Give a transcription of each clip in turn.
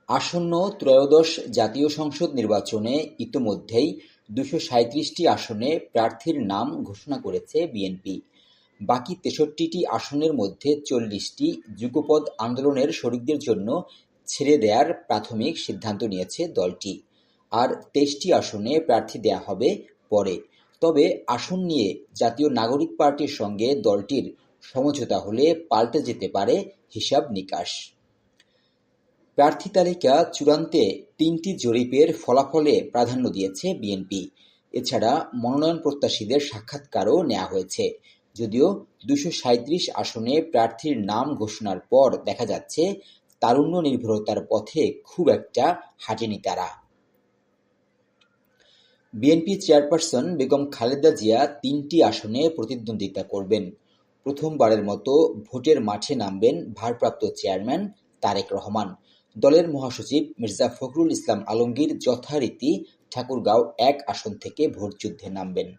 আসন্ন ত্রয়োদশ জাতীয় সংসদ নির্বাচনে ইতোমধ্যেই ২৩৭টি আসনে প্রার্থীর নাম ঘোষণা করেছে বিএনপি। বাকি ৬৩টি আসনের মধ্যে ৪০টি যুগপৎ আন্দোলনের শরিকদের জন্য ছেড়ে দেয়ার প্রাথমিক সিদ্ধান্ত নিয়েছে দলটি। আর ২৩টি আসনে প্রার্থী দেয়া হবে পরে। তবে আসন নিয়ে জাতীয় নাগরিক পার্টির সঙ্গে দলটির সমঝোতা হলে পাল্টে যেতে পারে হিসাব-নিকাশ। প্রার্থী তালিকা চূড়ান্তে ৩টি জরিপের ফলাফলে প্রাধান্য দিয়েছে বিএনপি। এছাড়া মনোনয়ন প্রত্যাশীদের সাক্ষাৎকারও নেওয়া হয়েছে। যদিও ২৩৭ আসনে প্রার্থীর নাম ঘোষণার পর দেখা যাচ্ছে তারুণ্য নির্ভরতার পথে খুব একটা হাঁটেনি তারা। বিএনপি চেয়ারপারসন বেগম খালেদা জিয়া ৩টি আসনে প্রতিদ্বন্দ্বিতা করবেন। প্রথমবারের মতো ভোটের মাঠে নামবেন ভারপ্রাপ্ত চেয়ারম্যান তারেক রহমান। দলের মহাসচিব মির্জা ফখরুল ইসলাম আলমগীর যথারীতি ঠাকুরগাঁও-১ আসন থেকে ভোটযুদ্ধে নামবেন।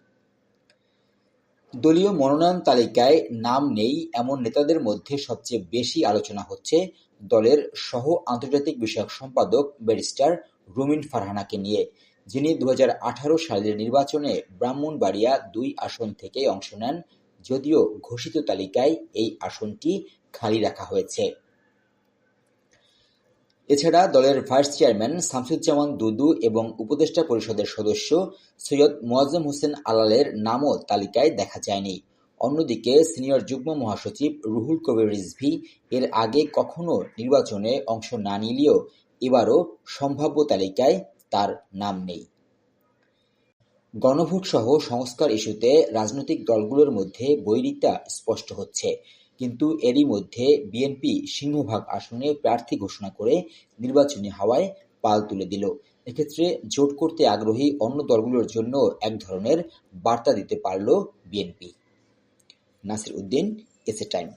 দলীয় মনোনয়ন তালিকায় নাম নেই এমন নেতাদের মধ্যে সবচেয়ে বেশি আলোচনা হচ্ছে দলের সহ আন্তর্জাতিক বিষয়ক সম্পাদক ব্যারিস্টার রুমিন ফারহানাকে নিয়ে, যিনি ২০১৮ সালের নির্বাচনে ব্রাহ্মণবাড়িয়া-২ আসন থেকে অংশ নেন, যদিও ঘোষিত তালিকায় এই আসনটি খালি রাখা হয়েছে। এছাড়া দলের ভাইস চেয়ারম্যান শামসুজ্জামান দুদু এবং উপদেষ্টা পরিষদের সদস্য সৈয়দ মোয়াজ্জেম হোসেন আলালের নামও তালিকায় দেখা যায়নি। অন্যদিকে সিনিয়র যুগ্ম মহাসচিব রুহুল কবির রিজভী এর আগে কখনো নির্বাচনে অংশ না নিলেও এবারও সম্ভাব্য তালিকায় তার নাম নেই। গণভোটসহ সংস্কার ইস্যুতে রাজনৈতিক দলগুলোর মধ্যে বৈরিতা স্পষ্ট হচ্ছে, কিন্তু এরই মধ্যে বিএনপি সিংহভাগ আসনে প্রার্থী ঘোষণা করে নির্বাচনী হাওয়ায় পাল তুলে দিল। এক্ষেত্রে জোট করতে আগ্রহী অন্য দলগুলোর জন্য এক ধরনের বার্তা দিতে পারল BNP. Nasir Uddin, SA time.